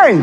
Hey!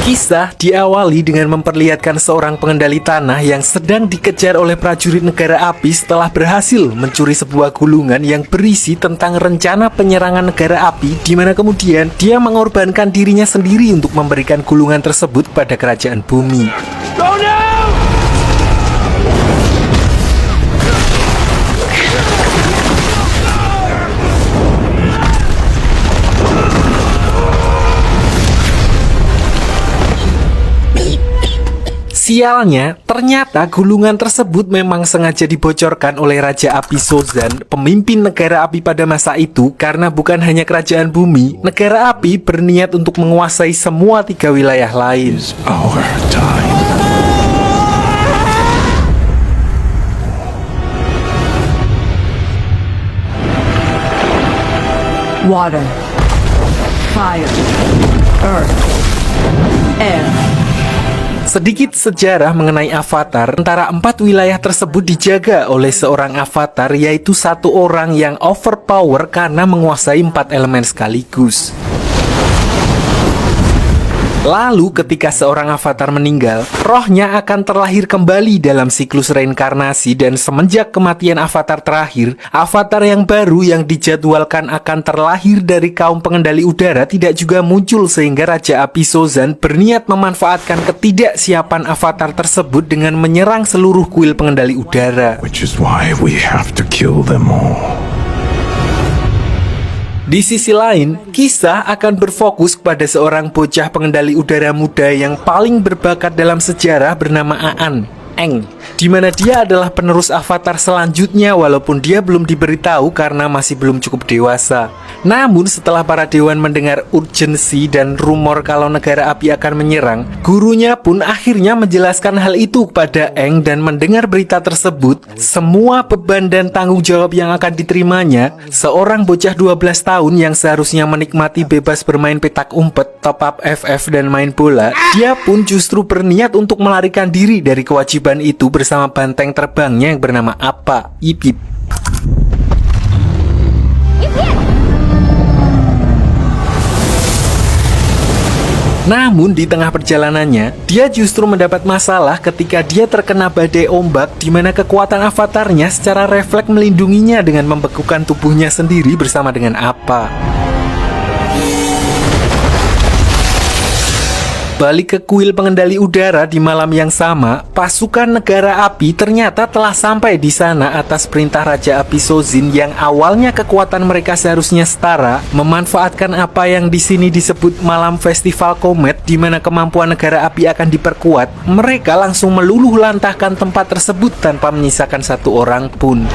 Kisah diawali dengan memperlihatkan seorang pengendali tanah yang sedang dikejar oleh prajurit negara api setelah berhasil mencuri sebuah gulungan yang berisi tentang rencana penyerangan negara api, di mana kemudian dia mengorbankan dirinya sendiri untuk memberikan gulungan tersebut pada kerajaan bumi. Sialnya, ternyata gulungan tersebut memang sengaja dibocorkan oleh Raja Api Sozan, pemimpin negara api pada masa itu, karena bukan hanya kerajaan bumi, negara api berniat untuk menguasai semua 3 wilayah lain. Water, fire, earth, air. Sedikit sejarah mengenai Avatar. Antara 4 wilayah tersebut dijaga oleh seorang Avatar, yaitu satu orang yang overpower karena menguasai 4 elemen sekaligus. Lalu ketika seorang avatar meninggal, rohnya akan terlahir kembali dalam siklus reinkarnasi, dan semenjak kematian avatar terakhir, avatar yang baru yang dijadwalkan akan terlahir dari kaum pengendali udara tidak juga muncul, sehingga Raja Api Sozan berniat memanfaatkan ketidaksiapan avatar tersebut dengan menyerang seluruh kuil pengendali udara. Which is why we have to kill them all. Di sisi lain, kisah akan berfokus pada seorang bocah pengendali udara muda yang paling berbakat dalam sejarah bernama Aan, Eng, di mana dia adalah penerus avatar selanjutnya walaupun dia belum diberitahu karena masih belum cukup dewasa. Namun setelah para dewan mendengar urgensi dan rumor kalau negara api akan menyerang, gurunya pun akhirnya menjelaskan hal itu kepada Eng, dan mendengar berita tersebut, semua beban dan tanggung jawab yang akan diterimanya, seorang bocah 12 tahun yang seharusnya menikmati bebas bermain petak umpet, top up FF dan main bola, dia pun justru berniat untuk melarikan diri dari kewajiban itu bersama banteng terbangnya yang bernama Appa. Yip yip. Namun di tengah perjalanannya, dia justru mendapat masalah ketika dia terkena badai ombak, di mana kekuatan avatarnya secara refleks melindunginya dengan membekukan tubuhnya sendiri bersama dengan Appa. Balik ke kuil pengendali udara di malam yang sama, pasukan negara api ternyata telah sampai di sana atas perintah Raja Api Sozin yang awalnya kekuatan mereka seharusnya setara, memanfaatkan apa yang di sini disebut malam festival komet, di mana kemampuan negara api akan diperkuat. Mereka langsung meluluh lantahkan tempat tersebut tanpa menyisakan satu orang pun.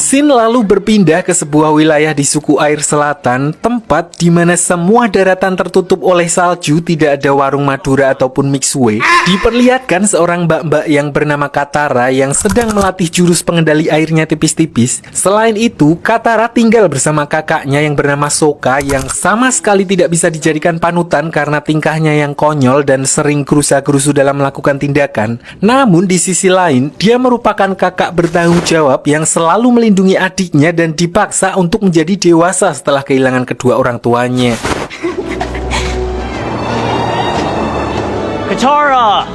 Scene lalu berpindah ke sebuah wilayah di suku air selatan, tempat di mana semua daratan tertutup oleh salju, tidak ada warung Madura ataupun mixway. Diperlihatkan seorang mbak-mbak yang bernama Katara yang sedang melatih jurus pengendali airnya tipis-tipis. Selain itu, Katara tinggal bersama kakaknya yang bernama Sokka yang sama sekali tidak bisa dijadikan panutan karena tingkahnya yang konyol dan sering gerusa-gerusu dalam melakukan tindakan. Namun di sisi lain, dia merupakan kakak bertanggung jawab yang selalu melindungi adiknya dan dipaksa untuk menjadi dewasa setelah kehilangan kedua orang tuanya. Katara!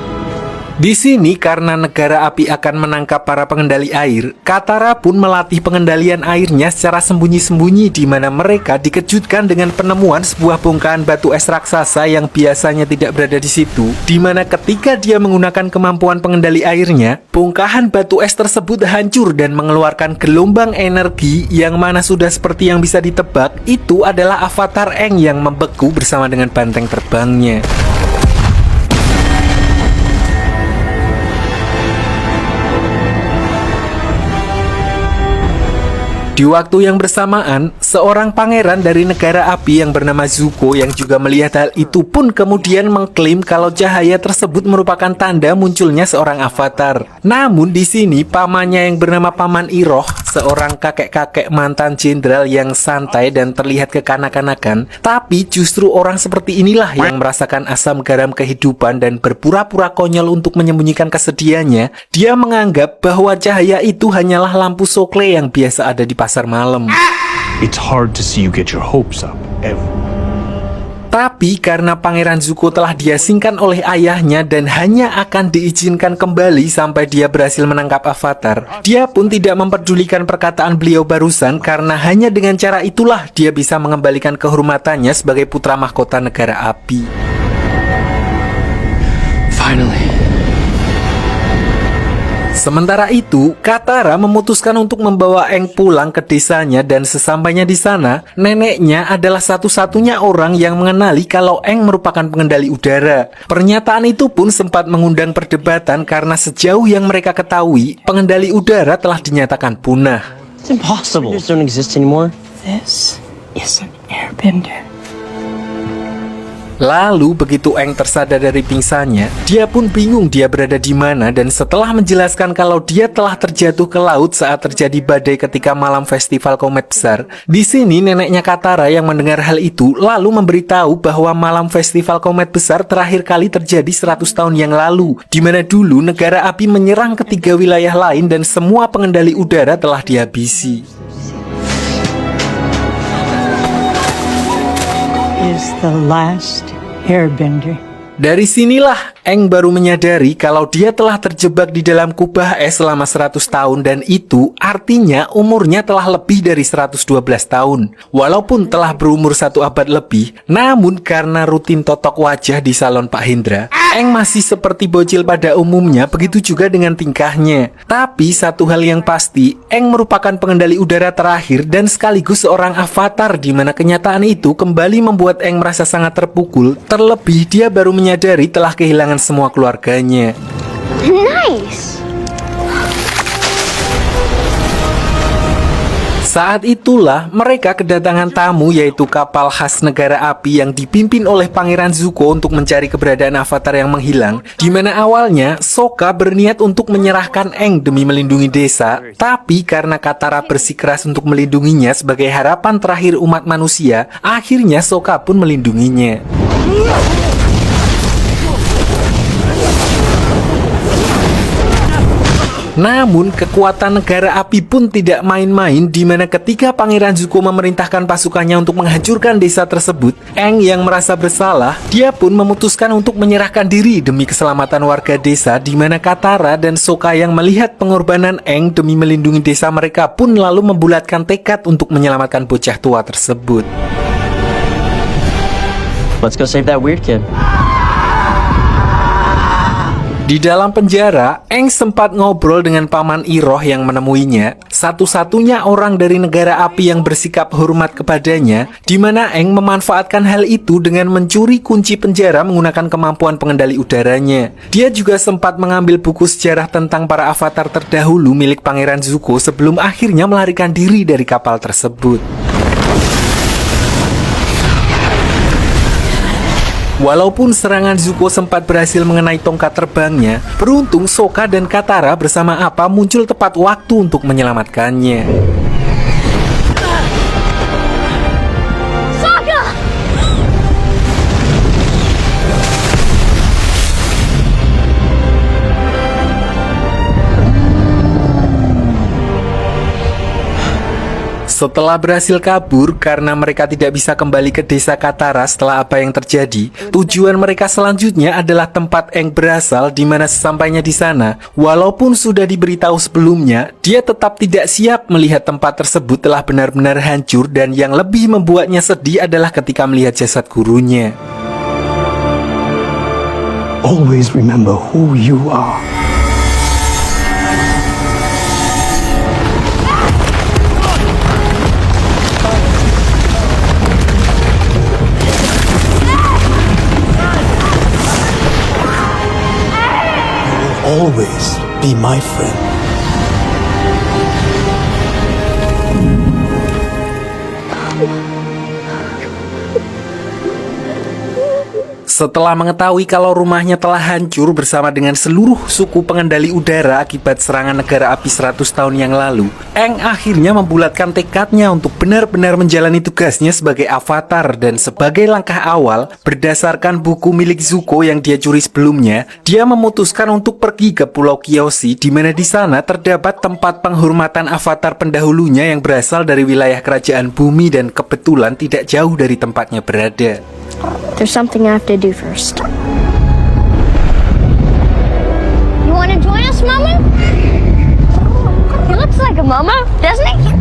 Di sini karena negara api akan menangkap para pengendali air, Katara pun melatih pengendalian airnya secara sembunyi-sembunyi, di mana mereka dikejutkan dengan penemuan sebuah bongkahan batu es raksasa yang biasanya tidak berada di situ, di mana ketika dia menggunakan kemampuan pengendali airnya, bongkahan batu es tersebut hancur dan mengeluarkan gelombang energi yang mana sudah seperti yang bisa ditebak, itu adalah avatar Aang yang membeku bersama dengan banteng terbangnya. Di waktu yang bersamaan, seorang pangeran dari negara api yang bernama Zuko yang juga melihat hal itu pun kemudian mengklaim kalau cahaya tersebut merupakan tanda munculnya seorang avatar. Namun di sini pamannya yang bernama Paman Iroh, seorang kakek-kakek mantan jenderal yang santai dan terlihat kekanak-kanakan, tapi justru orang seperti inilah yang merasakan asam garam kehidupan dan berpura-pura konyol untuk menyembunyikan kesedihannya. Dia menganggap bahwa cahaya itu hanyalah lampu sokle yang biasa ada di pasar malam. It's hard to see you get your hopes up ever. Tapi karena Pangeran Zuko telah diasingkan oleh ayahnya dan hanya akan diizinkan kembali sampai dia berhasil menangkap avatar, dia pun tidak memperdulikan perkataan beliau barusan karena hanya dengan cara itulah dia bisa mengembalikan kehormatannya sebagai putra mahkota negara api. Finally. Sementara itu, Katara memutuskan untuk membawa Aang pulang ke desanya dan sesampainya di sana, neneknya adalah satu-satunya orang yang mengenali kalau Aang merupakan pengendali udara. Pernyataan itu pun sempat mengundang perdebatan karena sejauh yang mereka ketahui, pengendali udara telah dinyatakan punah. It's impossible. These don't exist anymore. This is an airbender. Lalu begitu Aang tersadar dari pingsannya, dia pun bingung dia berada di mana dan setelah menjelaskan kalau dia telah terjatuh ke laut saat terjadi badai ketika malam festival komet besar. Di sini neneknya Katara yang mendengar hal itu lalu memberitahu bahwa malam festival komet besar terakhir kali terjadi 100 tahun yang lalu, di mana dulu negara api menyerang ketiga wilayah lain dan semua pengendali udara telah dihabisi. Is the last airbender. Dari sinilah Aang baru menyadari kalau dia telah terjebak di dalam kubah es selama 100 tahun dan itu artinya umurnya telah lebih dari 112 tahun. Walaupun telah berumur 1 abad lebih, namun karena rutin totok wajah di salon Pak Hendra, Aang masih seperti bocil pada umumnya, begitu juga dengan tingkahnya. Tapi satu hal yang pasti, Aang merupakan pengendali udara terakhir dan sekaligus seorang avatar, di mana kenyataan itu kembali membuat Aang merasa sangat terpukul. Terlebih dia baru menyadari telah kehilangan semua keluarganya. Nice. Saat itulah mereka kedatangan tamu, yaitu kapal khas negara api yang dipimpin oleh Pangeran Zuko untuk mencari keberadaan avatar yang menghilang, di mana awalnya Sokka berniat untuk menyerahkan Aang demi melindungi desa, tapi karena Katara bersikeras untuk melindunginya sebagai harapan terakhir umat manusia, akhirnya Sokka pun melindunginya. Namun kekuatan negara api pun tidak main-main, di mana ketika Pangeran Zuko memerintahkan pasukannya untuk menghancurkan desa tersebut, Aang yang merasa bersalah, dia pun memutuskan untuk menyerahkan diri demi keselamatan warga desa, di mana Katara dan Sokka yang melihat pengorbanan Aang demi melindungi desa mereka pun lalu membulatkan tekad untuk menyelamatkan bocah tua tersebut. Let's go save that weird kid. Di dalam penjara, Aang sempat ngobrol dengan Paman Iroh yang menemuinya, satu-satunya orang dari negara api yang bersikap hormat kepadanya, di mana Aang memanfaatkan hal itu dengan mencuri kunci penjara menggunakan kemampuan pengendali udaranya. Dia juga sempat mengambil buku sejarah tentang para avatar terdahulu milik Pangeran Zuko sebelum akhirnya melarikan diri dari kapal tersebut. Walaupun serangan Zuko sempat berhasil mengenai tongkat terbangnya, beruntung Sokka dan Katara bersama Appa muncul tepat waktu untuk menyelamatkannya. Setelah berhasil kabur karena mereka tidak bisa kembali ke desa Katara setelah apa yang terjadi, tujuan mereka selanjutnya adalah tempat Aang berasal, di mana sesampainya di sana, walaupun sudah diberitahu sebelumnya, dia tetap tidak siap melihat tempat tersebut telah benar-benar hancur, dan yang lebih membuatnya sedih adalah ketika melihat jasad gurunya. Always remember who you are. Always be my friend. Setelah mengetahui kalau rumahnya telah hancur bersama dengan seluruh suku pengendali udara akibat serangan negara api 100 tahun yang lalu, Aang akhirnya membulatkan tekadnya untuk benar-benar menjalani tugasnya sebagai avatar, dan sebagai langkah awal, berdasarkan buku milik Zuko yang dia curi sebelumnya, dia memutuskan untuk pergi ke Pulau Kyoshi, di mana di sana terdapat tempat penghormatan avatar pendahulunya yang berasal dari wilayah kerajaan bumi dan kebetulan tidak jauh dari tempatnya berada. There's something I have to do first. You wanna join us, Mama? He looks like a mama, doesn't he?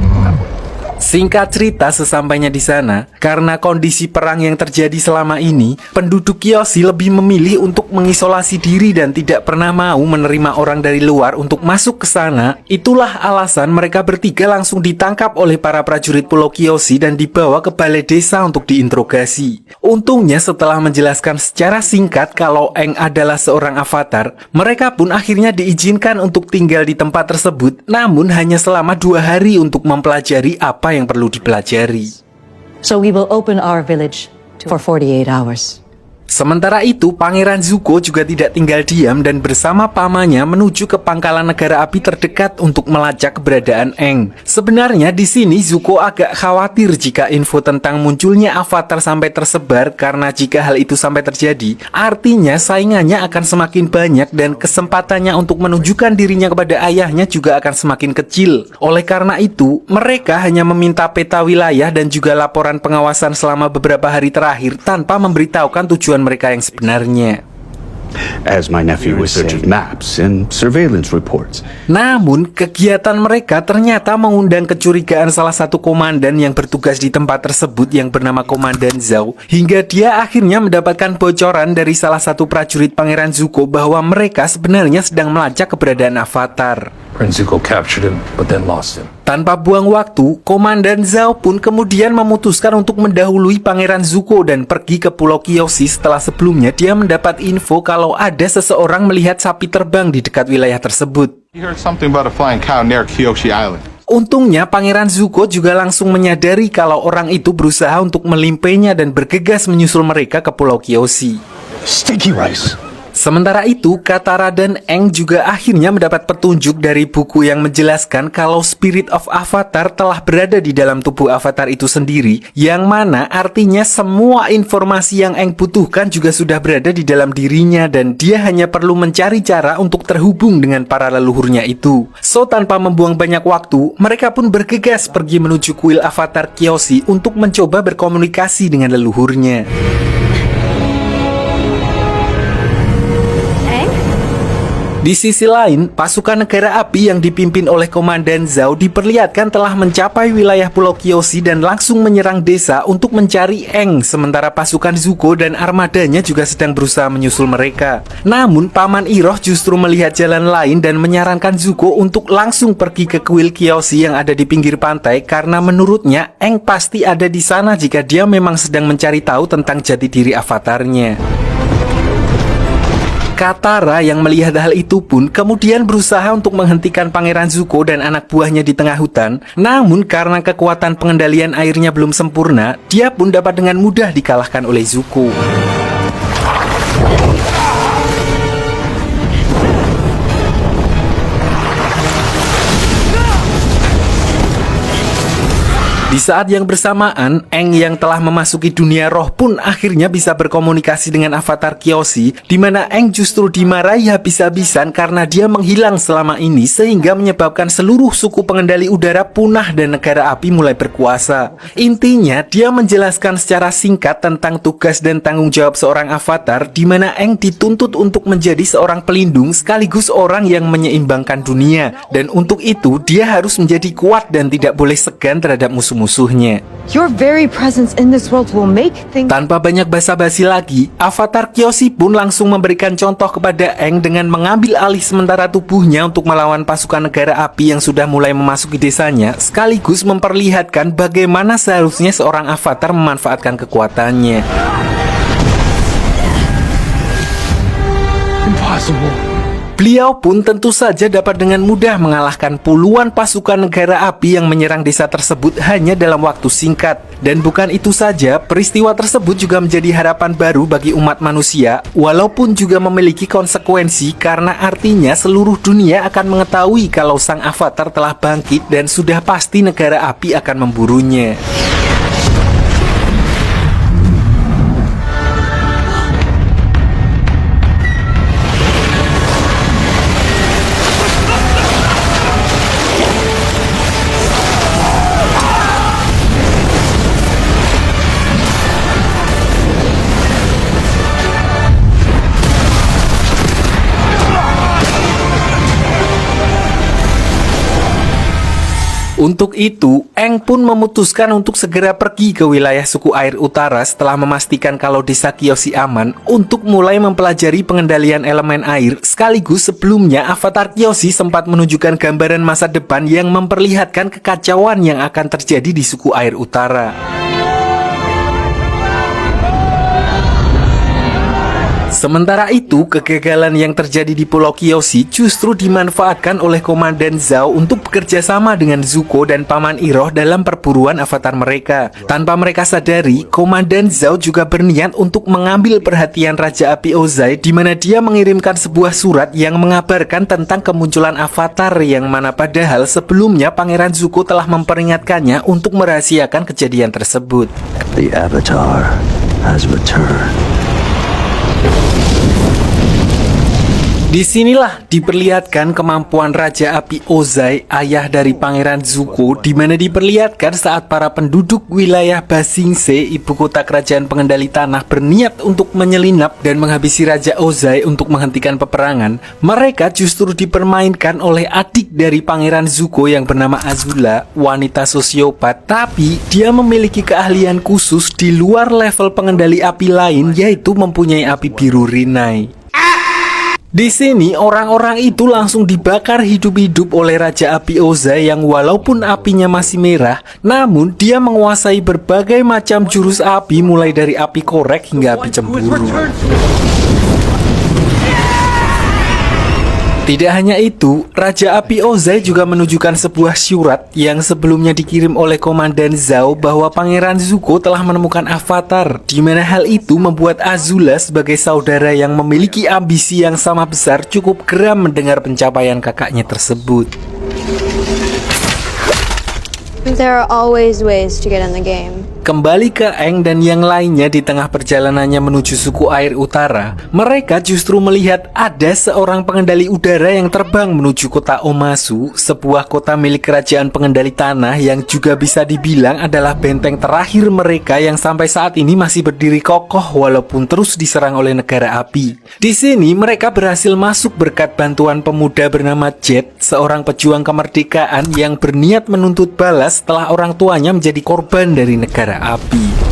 Singkat cerita, sesampainya di sana, karena kondisi perang yang terjadi selama ini, penduduk Kyoshi lebih memilih untuk mengisolasi diri dan tidak pernah mau menerima orang dari luar untuk masuk ke sana. Itulah alasan mereka bertiga langsung ditangkap oleh para prajurit Pulau Kyoshi dan dibawa ke balai desa untuk diinterogasi. Untungnya setelah menjelaskan secara singkat kalau Aang adalah seorang avatar, mereka pun akhirnya diizinkan untuk tinggal di tempat tersebut, namun hanya selama 2 hari untuk mempelajari apa yang perlu dipelajari. So we will open our village for 48 hours. Sementara itu, Pangeran Zuko juga tidak tinggal diam dan bersama pamannya menuju ke pangkalan negara api terdekat untuk melacak keberadaan Aang. Sebenarnya di sini Zuko agak khawatir jika info tentang munculnya avatar sampai tersebar, karena jika hal itu sampai terjadi, artinya saingannya akan semakin banyak dan kesempatannya untuk menunjukkan dirinya kepada ayahnya juga akan semakin kecil. Oleh karena itu, mereka hanya meminta peta wilayah dan juga laporan pengawasan selama beberapa hari terakhir tanpa memberitahukan tujuan mereka yang sebenarnya. As my nephew researches maps and surveillance reports. Namun, kegiatan mereka ternyata mengundang kecurigaan salah satu komandan yang bertugas di tempat tersebut yang bernama Komandan Zhao, hingga dia akhirnya mendapatkan bocoran dari salah satu prajurit Pangeran Zuko bahwa mereka sebenarnya sedang melacak keberadaan avatar. Prince Zuko captured him, but then lost him. Tanpa buang waktu, Komandan Zhao pun kemudian memutuskan untuk mendahului Pangeran Zuko dan pergi ke Pulau Kyoshi setelah sebelumnya dia mendapat info kalau ada seseorang melihat sapi terbang di dekat wilayah tersebut. He heard something about a flying cow near Kyoshi Island. Untungnya Pangeran Zuko juga langsung menyadari kalau orang itu berusaha untuk melimpainya dan bergegas menyusul mereka ke Pulau Kyoshi. Sticky rice. Sementara itu, Katara dan Aang juga akhirnya mendapat petunjuk dari buku yang menjelaskan kalau Spirit of Avatar telah berada di dalam tubuh Avatar itu sendiri, yang mana artinya semua informasi yang Aang butuhkan juga sudah berada di dalam dirinya dan dia hanya perlu mencari cara untuk terhubung dengan para leluhurnya itu. So, tanpa membuang banyak waktu, mereka pun bergegas pergi menuju kuil Avatar Kyoshi untuk mencoba berkomunikasi dengan leluhurnya. Di sisi lain, pasukan negara api yang dipimpin oleh Komandan Zhao diperlihatkan telah mencapai wilayah Pulau Kyoshi dan langsung menyerang desa untuk mencari Aang, sementara pasukan Zuko dan armadanya juga sedang berusaha menyusul mereka. Namun, Paman Iroh justru melihat jalan lain dan menyarankan Zuko untuk langsung pergi ke kuil Kyoshi yang ada di pinggir pantai karena menurutnya Aang pasti ada di sana jika dia memang sedang mencari tahu tentang jati diri avatarnya. Katara yang melihat hal itu pun kemudian berusaha untuk menghentikan Pangeran Zuko dan anak buahnya di tengah hutan. Namun karena kekuatan pengendalian airnya belum sempurna, dia pun dapat dengan mudah dikalahkan oleh Zuko. Di saat yang bersamaan, Aang yang telah memasuki dunia roh pun akhirnya bisa berkomunikasi dengan avatar Kyoshi, di mana Aang justru dimarahi habis-habisan karena dia menghilang selama ini sehingga menyebabkan seluruh suku pengendali udara punah dan negara api mulai berkuasa. Intinya, dia menjelaskan secara singkat tentang tugas dan tanggung jawab seorang avatar, di mana Aang dituntut untuk menjadi seorang pelindung sekaligus orang yang menyeimbangkan dunia, dan untuk itu dia harus menjadi kuat dan tidak boleh segan terhadap musuhnya. Your very presence in this world will make things... Tanpa banyak basa-basi lagi, avatar Kyoshi pun langsung memberikan contoh kepada Aang dengan mengambil alih sementara tubuhnya untuk melawan pasukan negara api yang sudah mulai memasuki desanya, sekaligus memperlihatkan bagaimana seharusnya seorang avatar memanfaatkan kekuatannya. Impossible. Beliau pun tentu saja dapat dengan mudah mengalahkan puluhan pasukan negara api yang menyerang desa tersebut hanya dalam waktu singkat. Dan bukan itu saja, peristiwa tersebut juga menjadi harapan baru bagi umat manusia, walaupun juga memiliki konsekuensi karena artinya seluruh dunia akan mengetahui kalau sang avatar telah bangkit dan sudah pasti negara api akan memburunya. Untuk itu, Aang pun memutuskan untuk segera pergi ke wilayah suku air utara setelah memastikan kalau desa Kyoshi aman untuk mulai mempelajari pengendalian elemen air. Sekaligus sebelumnya, avatar Kyoshi sempat menunjukkan gambaran masa depan yang memperlihatkan kekacauan yang akan terjadi di suku air utara. Sementara itu, kegagalan yang terjadi di Pulau Kyoshi justru dimanfaatkan oleh Komandan Zhao untuk bekerja sama dengan Zuko dan Paman Iroh dalam perburuan avatar mereka. Tanpa mereka sadari, Komandan Zhao juga berniat untuk mengambil perhatian Raja Api Ozai, di mana dia mengirimkan sebuah surat yang mengabarkan tentang kemunculan avatar yang mana padahal sebelumnya Pangeran Zuko telah memperingatkannya untuk merahasiakan kejadian tersebut. The Avatar has returned. Disinilah diperlihatkan kemampuan Raja Api Ozai, ayah dari Pangeran Zuko, di mana diperlihatkan saat para penduduk wilayah Ba Sing Se, ibu kota kerajaan pengendali tanah, berniat untuk menyelinap dan menghabisi Raja Ozai untuk menghentikan peperangan. Mereka justru dipermainkan oleh adik dari Pangeran Zuko yang bernama Azula, wanita sosiopat, tapi dia memiliki keahlian khusus di luar level pengendali api lain, yaitu mempunyai api biru Rinai. Di sini, orang-orang itu langsung dibakar hidup-hidup oleh Raja Api Ozai yang walaupun apinya masih merah, namun dia menguasai berbagai macam jurus api mulai dari api korek hingga api cemburu. Tidak hanya itu, Raja Api Ozai juga menunjukkan sebuah surat yang sebelumnya dikirim oleh Komandan Zhao bahwa Pangeran Zuko telah menemukan avatar, di mana hal itu membuat Azula sebagai saudara yang memiliki ambisi yang sama besar cukup geram mendengar pencapaian kakaknya tersebut. There are always ways to get in the game. Kembali ke Aang dan yang lainnya di tengah perjalanannya menuju suku air utara, mereka justru melihat ada seorang pengendali udara yang terbang menuju kota Omasu, sebuah kota milik kerajaan pengendali tanah yang juga bisa dibilang adalah benteng terakhir mereka yang sampai saat ini masih berdiri kokoh walaupun terus diserang oleh negara api. Di sini mereka berhasil masuk berkat bantuan pemuda bernama Jet, seorang pejuang kemerdekaan yang berniat menuntut balas setelah orang tuanya menjadi korban dari negara api.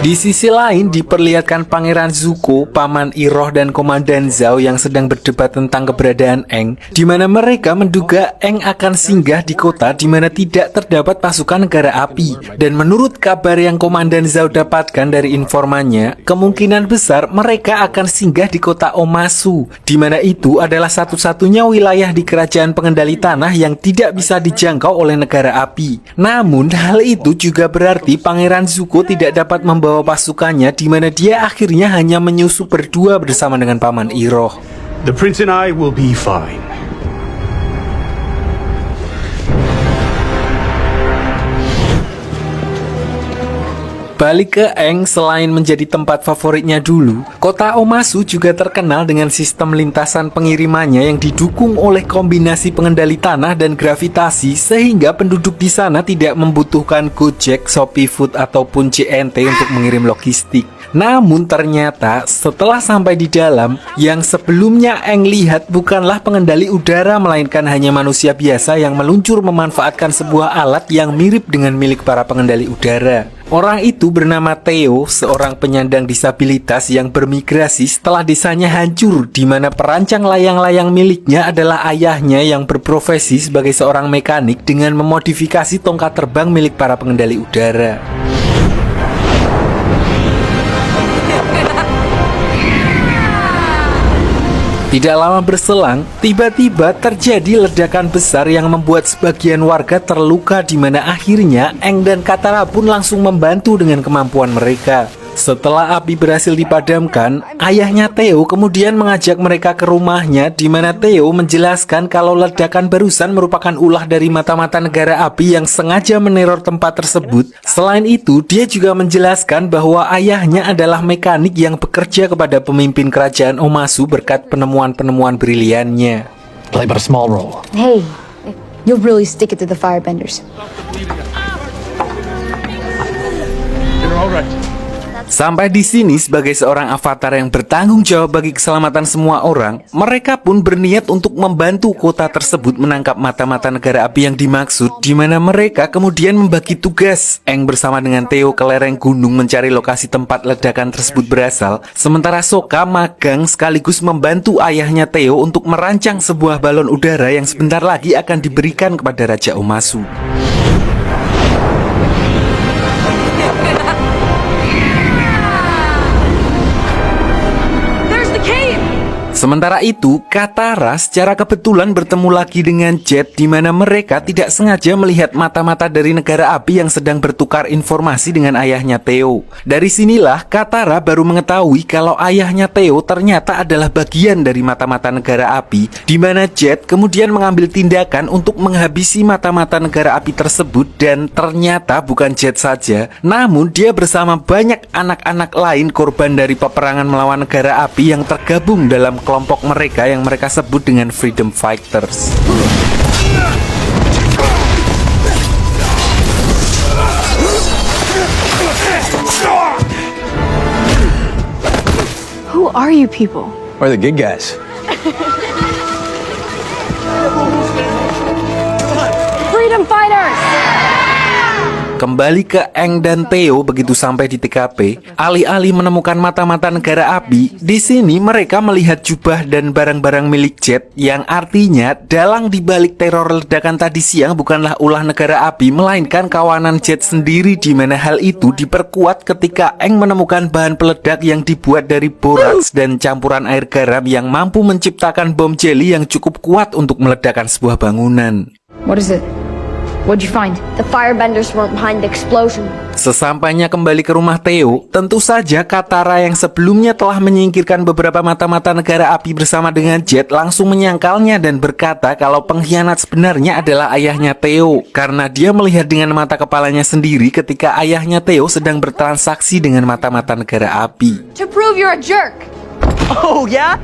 Di sisi lain diperlihatkan Pangeran Zuko, Paman Iroh dan Komandan Zhao yang sedang berdebat tentang keberadaan Aang, di mana mereka menduga Aang akan singgah di kota di mana tidak terdapat pasukan negara api. Dan menurut kabar yang Komandan Zhao dapatkan dari informannya, kemungkinan besar mereka akan singgah di kota Omasu, di mana itu adalah satu-satunya wilayah di kerajaan pengendali tanah yang tidak bisa dijangkau oleh negara api. Namun hal itu juga berarti Pangeran Zuko tidak dapat membawa pasukannya, di mana dia akhirnya hanya menyusup berdua bersama dengan Paman Iroh. The prince and I will be fine. Balik ke Aang, selain menjadi tempat favoritnya dulu, kota Omasu juga terkenal dengan sistem lintasan pengirimannya yang didukung oleh kombinasi pengendali tanah dan gravitasi, sehingga penduduk di sana tidak membutuhkan Gojek, Shopee Food ataupun CNT untuk mengirim logistik. Namun ternyata setelah sampai di dalam, yang sebelumnya Aang lihat bukanlah pengendali udara melainkan hanya manusia biasa yang meluncur memanfaatkan sebuah alat yang mirip dengan milik para pengendali udara. Orang itu bernama Theo, seorang penyandang disabilitas yang bermigrasi setelah desanya hancur, di mana perancang layang-layang miliknya adalah ayahnya yang berprofesi sebagai seorang mekanik dengan memodifikasi tongkat terbang milik para pengendali udara. Tidak lama berselang, tiba-tiba terjadi ledakan besar yang membuat sebagian warga terluka, di mana akhirnya Aang dan Katara pun langsung membantu dengan kemampuan mereka. Setelah api berhasil dipadamkan, ayahnya Theo kemudian mengajak mereka ke rumahnya, di mana Theo menjelaskan kalau ledakan barusan merupakan ulah dari mata-mata negara api yang sengaja meneror tempat tersebut. Selain itu, dia juga menjelaskan bahwa ayahnya adalah mekanik yang bekerja kepada pemimpin kerajaan Omasu berkat penemuan-penemuan briliannya. Play but a small role. Hey, you'll really stick it to the firebenders. You're all right. Sampai di sini, sebagai seorang avatar yang bertanggung jawab bagi keselamatan semua orang, mereka pun berniat untuk membantu kota tersebut menangkap mata-mata negara api yang dimaksud, di mana mereka kemudian membagi tugas. Aang bersama dengan Theo ke lereng gunung mencari lokasi tempat ledakan tersebut berasal, sementara Sokka magang sekaligus membantu ayahnya Theo untuk merancang sebuah balon udara yang sebentar lagi akan diberikan kepada Raja Omasu. Sementara itu, Katara secara kebetulan bertemu lagi dengan Jet, di mana mereka tidak sengaja melihat mata-mata dari negara api yang sedang bertukar informasi dengan ayahnya Theo. Dari sinilah Katara baru mengetahui kalau ayahnya Theo ternyata adalah bagian dari mata-mata negara api, di mana Jet kemudian mengambil tindakan untuk menghabisi mata-mata negara api tersebut. Dan ternyata bukan Jet saja, namun dia bersama banyak anak-anak lain korban dari peperangan melawan negara api yang tergabung dalam kelompok mereka yang mereka sebut dengan Freedom Fighters. Who are you people? We're the good guys. Freedom fighters! Kembali ke Aang dan Theo begitu sampai di TKP, alih-alih menemukan mata-mata negara api, di sini mereka melihat jubah dan barang-barang milik Jet, yang artinya dalang dibalik teror ledakan tadi siang bukanlah ulah negara api, melainkan kawanan Jet sendiri, di mana hal itu diperkuat ketika Aang menemukan bahan peledak yang dibuat dari boraks dan campuran air garam yang mampu menciptakan bom jeli yang cukup kuat untuk meledakkan sebuah bangunan. What is it? What'd you find? The firebenders weren't behind the explosion. Sesampainya kembali ke rumah Theo, tentu saja Katara yang sebelumnya telah menyingkirkan beberapa mata-mata negara api bersama dengan Jet langsung menyangkalnya dan berkata kalau pengkhianat sebenarnya adalah ayahnya Theo karena dia melihat dengan mata kepalanya sendiri ketika ayahnya Theo sedang bertransaksi dengan mata-mata negara api. To prove you're a jerk. Oh, yeah?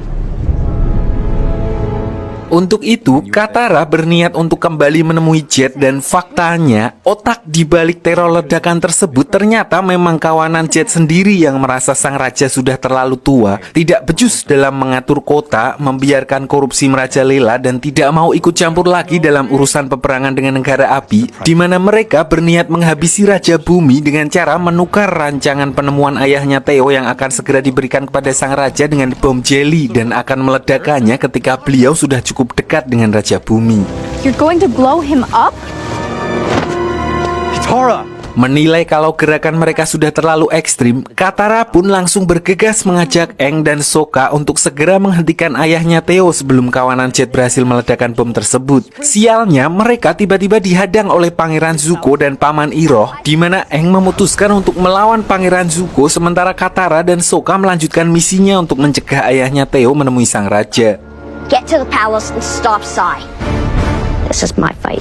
Untuk itu, Katara berniat untuk kembali menemui Jet dan faktanya, otak di balik teror ledakan tersebut ternyata memang kawanan Jet sendiri yang merasa sang raja sudah terlalu tua, tidak becus dalam mengatur kota, membiarkan korupsi merajalela dan tidak mau ikut campur lagi dalam urusan peperangan dengan negara api, di mana mereka berniat menghabisi Raja Bumi dengan cara menukar rancangan penemuan ayahnya Theo yang akan segera diberikan kepada sang raja dengan bom jelly dan akan meledakannya ketika beliau sudah cukup dekat dengan Raja Bumi. You're going to blow him up? Katara! Menilai kalau gerakan mereka sudah terlalu ekstrim, Katara pun langsung bergegas mengajak Aang dan Sokka untuk segera menghentikan ayahnya Theo sebelum kawanan Jet berhasil meledakkan bom tersebut. Sialnya, mereka tiba-tiba dihadang oleh Pangeran Zuko dan Paman Iroh, di mana Aang memutuskan untuk melawan Pangeran Zuko sementara Katara dan Sokka melanjutkan misinya untuk mencegah ayahnya Theo menemui sang raja. Get to the palace and stop Sai. This is my fight.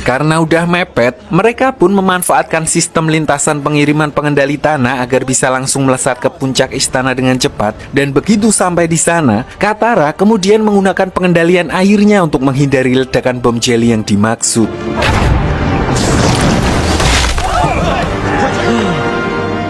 Karena udah mepet, mereka pun memanfaatkan sistem lintasan pengiriman pengendali tanah agar bisa langsung melesat ke puncak istana dengan cepat. Dan begitu sampai di sana, Katara kemudian menggunakan pengendalian airnya untuk menghindari ledakan bom jelly yang dimaksud.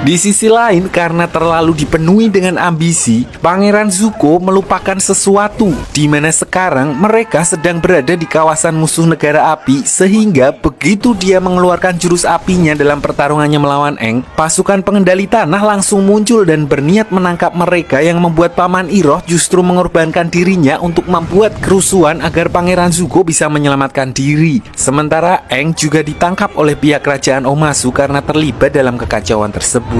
Di sisi lain, karena terlalu dipenuhi dengan ambisi, Pangeran Zuko melupakan sesuatu, di mana sekarang mereka sedang berada di kawasan musuh negara api, sehingga begitu dia mengeluarkan jurus apinya dalam pertarungannya melawan Aang, pasukan pengendali tanah langsung muncul dan berniat menangkap mereka yang membuat Paman Iroh justru mengorbankan dirinya untuk membuat kerusuhan agar Pangeran Zuko bisa menyelamatkan diri. Sementara Aang juga ditangkap oleh pihak kerajaan Omasu karena terlibat dalam kekacauan tersebut.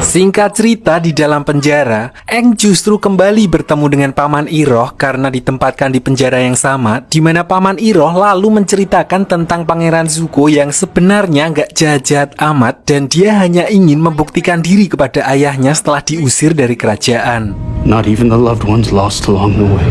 Singkat cerita, di dalam penjara, Aang justru kembali bertemu dengan Paman Iroh karena ditempatkan di penjara yang sama, di mana Paman Iroh lalu menceritakan tentang Pangeran Zuko yang sebenarnya nggak jahat-jahat amat dan dia hanya ingin membuktikan diri kepada ayahnya setelah diusir dari kerajaan. Not even the loved ones lost along the way.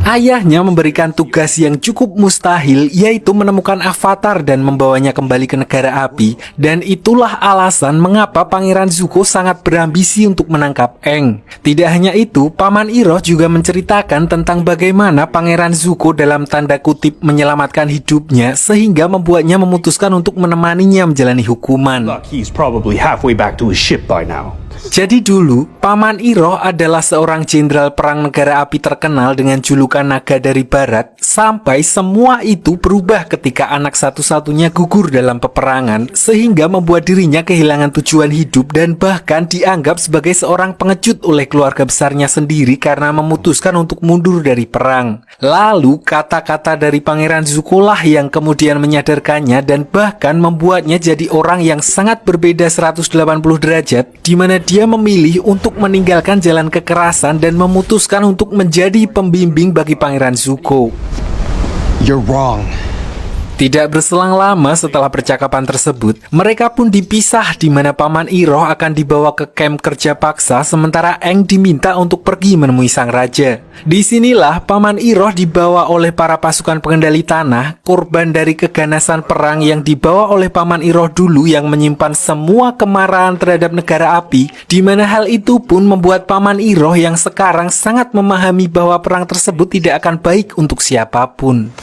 Ayahnya memberikan tugas yang cukup mustahil, yaitu menemukan Avatar dan membawanya kembali ke negara api. Dan itulah alasan mengapa Pangeran Zuko sangat berambisi untuk menangkap Aang. Tidak hanya itu, Paman Iroh juga menceritakan tentang bagaimana Pangeran Zuko dalam tanda kutip menyelamatkan hidupnya, sehingga membuatnya memutuskan untuk menemaninya menjalani hukuman. He's probably halfway back to his ship by now. Jadi dulu, Paman Iroh adalah seorang jenderal perang negara api terkenal dengan julukan Naga dari Barat, sampai semua itu berubah ketika anak satu-satunya gugur dalam peperangan, sehingga membuat dirinya kehilangan tujuan hidup dan bahkan dianggap sebagai seorang pengecut oleh keluarga besarnya sendiri karena memutuskan untuk mundur dari perang. Lalu, kata-kata dari Pangeran Zuko lah yang kemudian menyadarkannya dan bahkan membuatnya jadi orang yang sangat berbeda 180 derajat, di mana dia memilih untuk meninggalkan jalan kekerasan dan memutuskan untuk menjadi pembimbing bagi Pangeran Zuko. You're wrong. Tidak berselang lama setelah percakapan tersebut, mereka pun dipisah di mana Paman Iroh akan dibawa ke kamp kerja paksa sementara Aang diminta untuk pergi menemui sang raja. Disinilah Paman Iroh dibawa oleh para pasukan pengendali tanah, korban dari keganasan perang yang dibawa oleh Paman Iroh dulu yang menyimpan semua kemarahan terhadap negara api, di mana hal itu pun membuat Paman Iroh yang sekarang sangat memahami bahwa perang tersebut tidak akan baik untuk siapapun.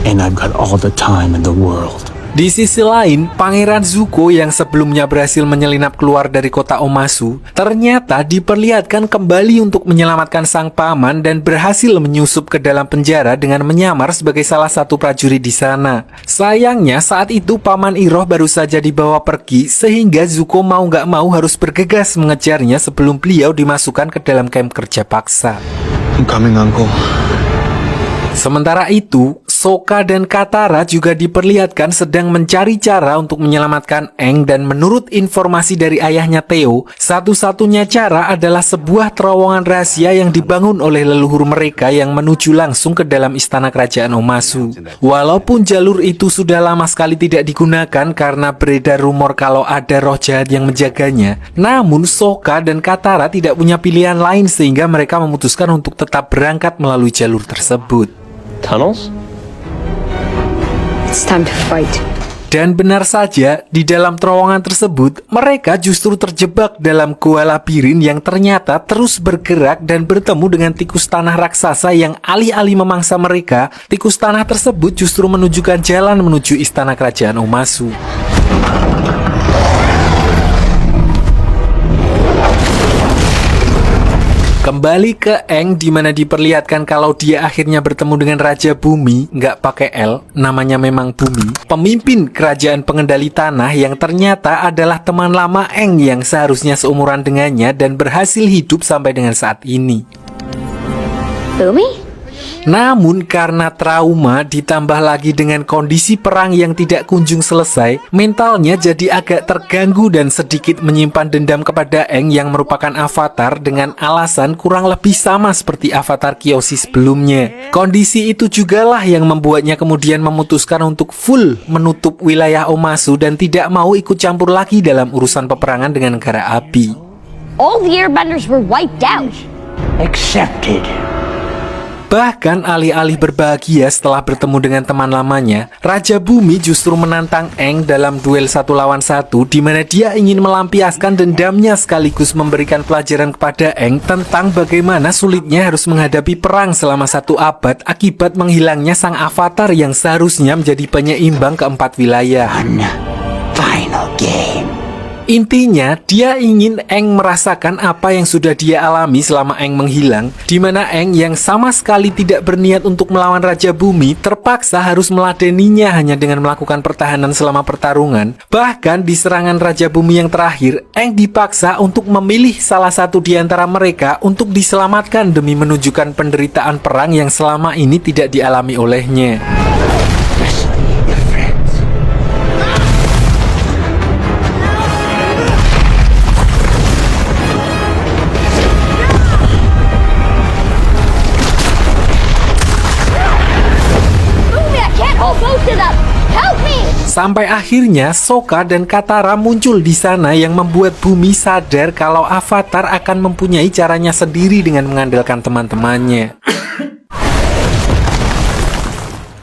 And I've got all the time in the world. Di sisi lain, Pangeran Zuko yang sebelumnya berhasil menyelinap keluar dari kota Omasu, ternyata diperlihatkan kembali untuk menyelamatkan sang paman dan berhasil menyusup ke dalam penjara dengan menyamar sebagai salah satu prajurit di sana. Sayangnya saat itu Paman Iroh baru saja dibawa pergi, sehingga Zuko mau nggak mau harus bergegas mengejarnya sebelum beliau dimasukkan ke dalam kamp kerja paksa. I'm coming, Uncle. Sementara itu, Sokka dan Katara juga diperlihatkan sedang mencari cara untuk menyelamatkan Aang, dan menurut informasi dari ayahnya Theo, satu-satunya cara adalah sebuah terowongan rahasia yang dibangun oleh leluhur mereka yang menuju langsung ke dalam istana kerajaan Omasu. Walaupun jalur itu sudah lama sekali tidak digunakan karena beredar rumor kalau ada roh jahat yang menjaganya, namun Sokka dan Katara tidak punya pilihan lain sehingga mereka memutuskan untuk tetap berangkat melalui jalur tersebut. Tunnels? It's time to fight. Dan benar saja, di dalam terowongan tersebut, mereka justru terjebak dalam gua labirin yang ternyata terus bergerak dan bertemu dengan tikus tanah raksasa yang alih-alih memangsa mereka, tikus tanah tersebut justru menunjukkan jalan menuju istana kerajaan Omasu. Kembali ke Aang, di mana diperlihatkan kalau dia akhirnya bertemu dengan Raja Bumi, nggak pakai L, namanya memang Bumi, pemimpin kerajaan pengendali tanah yang ternyata adalah teman lama Aang yang seharusnya seumuran dengannya dan berhasil hidup sampai dengan saat ini. Bumi? Namun karena trauma ditambah lagi dengan kondisi perang yang tidak kunjung selesai, mentalnya jadi agak terganggu dan sedikit menyimpan dendam kepada Aang yang merupakan avatar dengan alasan kurang lebih sama seperti avatar Kyoshi sebelumnya. Kondisi itu jugalah yang membuatnya kemudian memutuskan untuk full menutup wilayah Omasu dan tidak mau ikut campur lagi dalam urusan peperangan dengan negara api. All the airbenders were wiped out. Accepted. Bahkan alih-alih berbahagia setelah bertemu dengan teman lamanya, Raja Bumi justru menantang Aang dalam duel 1 lawan 1 di mana dia ingin melampiaskan dendamnya sekaligus memberikan pelajaran kepada Aang tentang bagaimana sulitnya harus menghadapi perang selama 1 abad akibat menghilangnya sang avatar yang seharusnya menjadi penyeimbang keempat wilayah. Final game. Intinya, dia ingin Aang merasakan apa yang sudah dia alami selama Aang menghilang, di mana Aang yang sama sekali tidak berniat untuk melawan Raja Bumi terpaksa harus meladeninya hanya dengan melakukan pertahanan selama pertarungan. Bahkan di serangan Raja Bumi yang terakhir, Aang dipaksa untuk memilih salah satu di antara mereka untuk diselamatkan demi menunjukkan penderitaan perang yang selama ini tidak dialami olehnya. Sampai akhirnya Sokka dan Katara muncul di sana yang membuat Bumi sadar kalau Avatar akan mempunyai caranya sendiri dengan mengandalkan teman-temannya.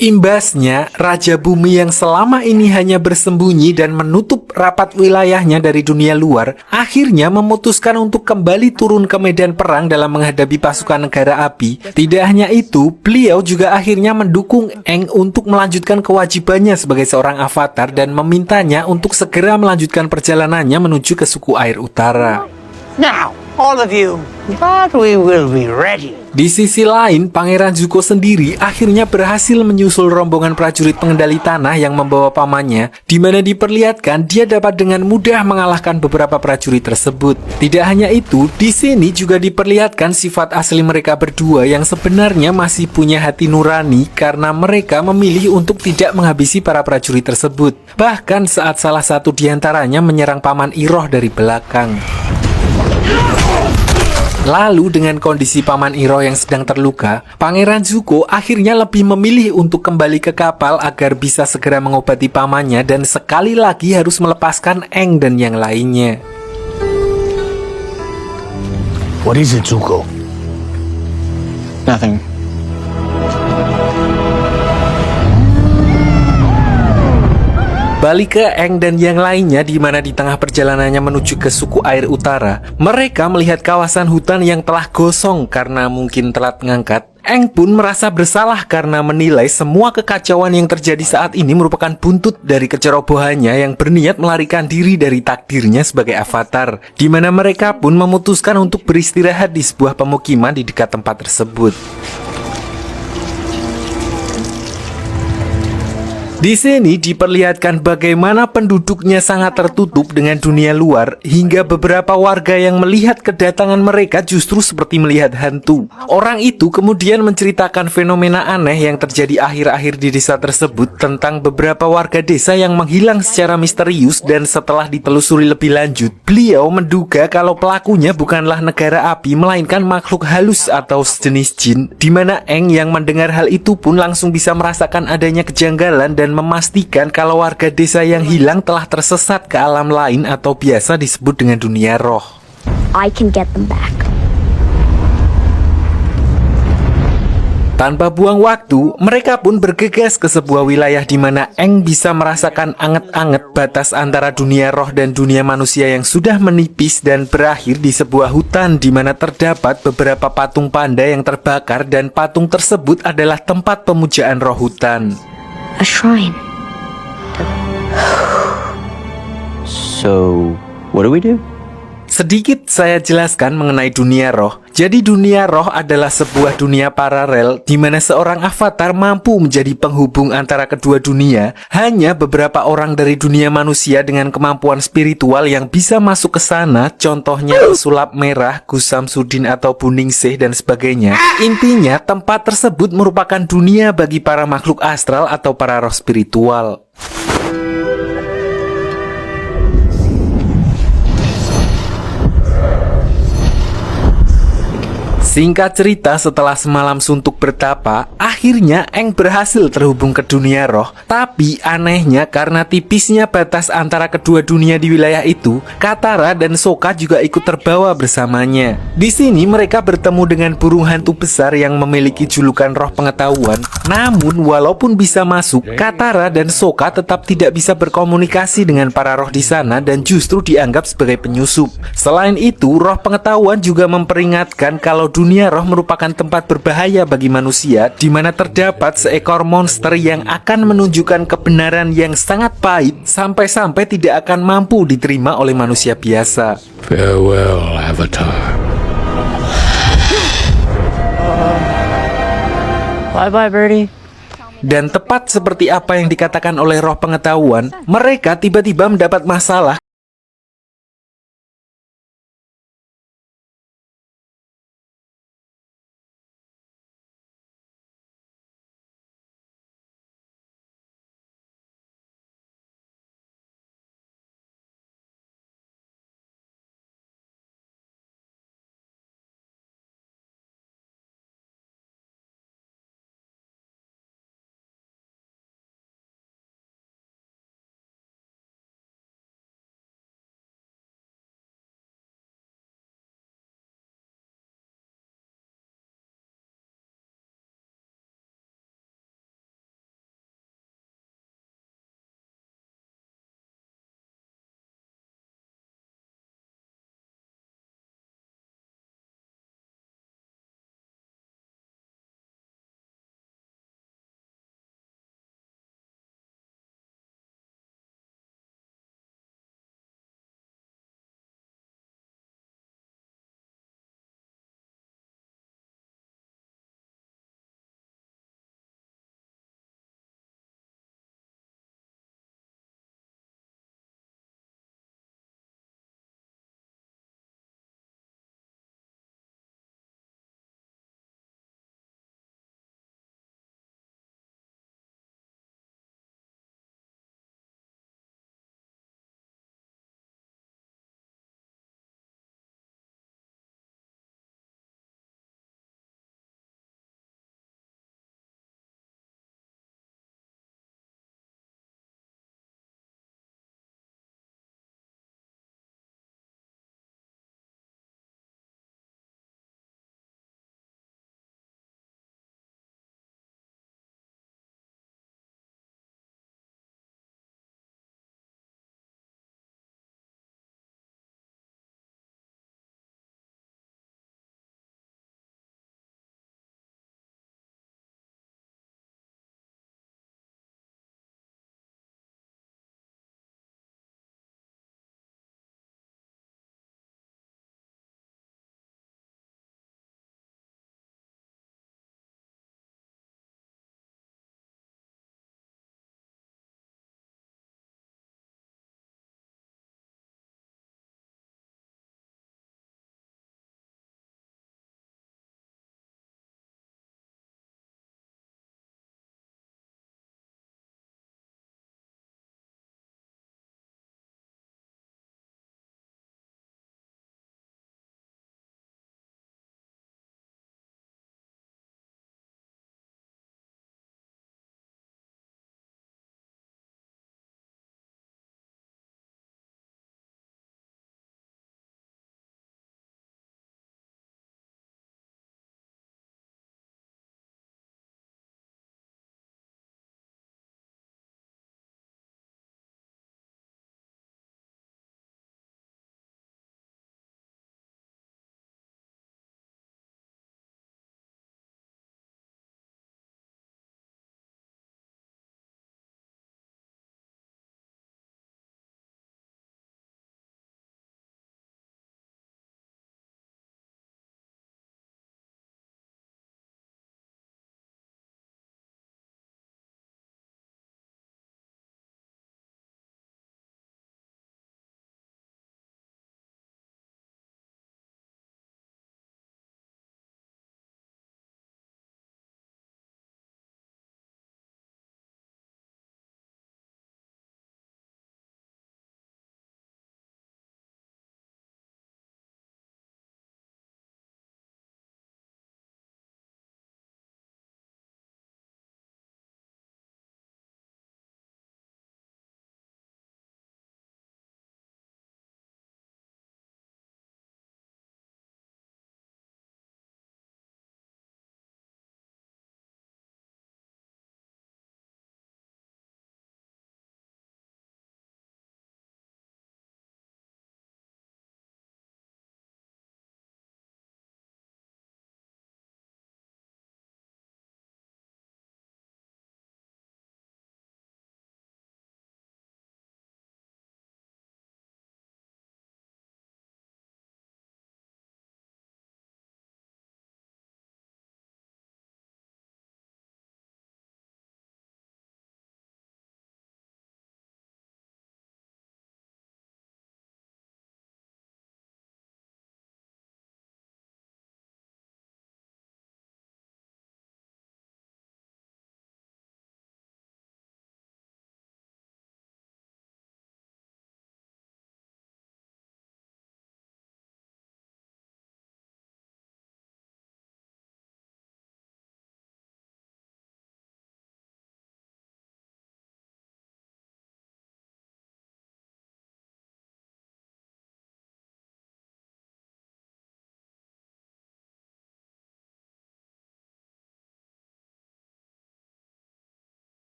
Imbasnya, Raja Bumi yang selama ini hanya bersembunyi dan menutup rapat wilayahnya dari dunia luar, akhirnya memutuskan untuk kembali turun ke medan perang dalam menghadapi pasukan negara api. Tidak hanya itu, beliau juga akhirnya mendukung Aang untuk melanjutkan kewajibannya sebagai seorang avatar dan memintanya untuk segera melanjutkan perjalanannya menuju ke suku air utara. Now, all of you, but we will be ready. Di sisi lain, Pangeran Zuko sendiri akhirnya berhasil menyusul rombongan prajurit pengendali tanah yang membawa pamannya, di mana diperlihatkan dia dapat dengan mudah mengalahkan beberapa prajurit tersebut. Tidak hanya itu, di sini juga diperlihatkan sifat asli mereka berdua yang sebenarnya masih punya hati nurani karena mereka memilih untuk tidak menghabisi para prajurit tersebut. Bahkan saat salah satu di antaranya menyerang Paman Iroh dari belakang. Lalu dengan kondisi Paman Iroh yang sedang terluka, Pangeran Zuko akhirnya lebih memilih untuk kembali ke kapal agar bisa segera mengobati pamannya dan sekali lagi harus melepaskan Aang dan yang lainnya. What is it, Zuko? Nothing. Balik ke Aang dan yang lainnya, di mana di tengah perjalanannya menuju ke suku air utara, mereka melihat kawasan hutan yang telah gosong karena mungkin telat ngangkat. Aang pun merasa bersalah karena menilai semua kekacauan yang terjadi saat ini merupakan buntut dari kecerobohannya yang berniat melarikan diri dari takdirnya sebagai avatar, di mana mereka pun memutuskan untuk beristirahat di sebuah pemukiman di dekat tempat tersebut. Di sini diperlihatkan bagaimana penduduknya sangat tertutup dengan dunia luar, hingga beberapa warga yang melihat kedatangan mereka justru seperti melihat hantu. Orang itu kemudian menceritakan fenomena aneh yang terjadi akhir-akhir di desa tersebut tentang beberapa warga desa yang menghilang secara misterius, dan setelah ditelusuri lebih lanjut, beliau menduga kalau pelakunya bukanlah negara api melainkan makhluk halus atau sejenis jin, di mana Eng yang mendengar hal itu pun langsung bisa merasakan adanya kejanggalan dan memastikan kalau warga desa yang hilang telah tersesat ke alam lain atau biasa disebut dengan dunia roh. I can get them back. Tanpa buang waktu, mereka pun bergegas ke sebuah wilayah di mana Eng bisa merasakan anget-anget batas antara dunia roh dan dunia manusia yang sudah menipis, dan berakhir di sebuah hutan di mana terdapat beberapa patung panda yang terbakar, dan patung tersebut adalah tempat pemujaan roh hutan. A shrine. So, what do we do? Sedikit saya jelaskan mengenai dunia roh. Jadi dunia roh adalah sebuah dunia paralel di mana seorang avatar mampu menjadi penghubung antara kedua dunia. Hanya beberapa orang dari dunia manusia dengan kemampuan spiritual yang bisa masuk ke sana, contohnya Sulap Merah, Gusam Sudin atau Buningsih dan sebagainya. Intinya, tempat tersebut merupakan dunia bagi para makhluk astral atau para roh spiritual. Singkat cerita, setelah semalam suntuk bertapa, akhirnya Eng berhasil terhubung ke dunia roh. Tapi anehnya, karena tipisnya batas antara kedua dunia di wilayah itu, Katara dan Sokka juga ikut terbawa bersamanya. Di sini mereka bertemu dengan burung hantu besar yang memiliki julukan roh pengetahuan. Namun walaupun bisa masuk, Katara dan Sokka tetap tidak bisa berkomunikasi dengan para roh di sana dan justru dianggap sebagai penyusup. Selain itu, roh pengetahuan juga memperingatkan kalau dunia roh merupakan tempat berbahaya bagi manusia, di mana terdapat seekor monster yang akan menunjukkan kebenaran yang sangat pahit sampai-sampai tidak akan mampu diterima oleh manusia biasa. Farewell, Avatar. Bye-bye, Birdie. Dan tepat seperti apa yang dikatakan oleh roh pengetahuan, mereka tiba-tiba mendapat masalah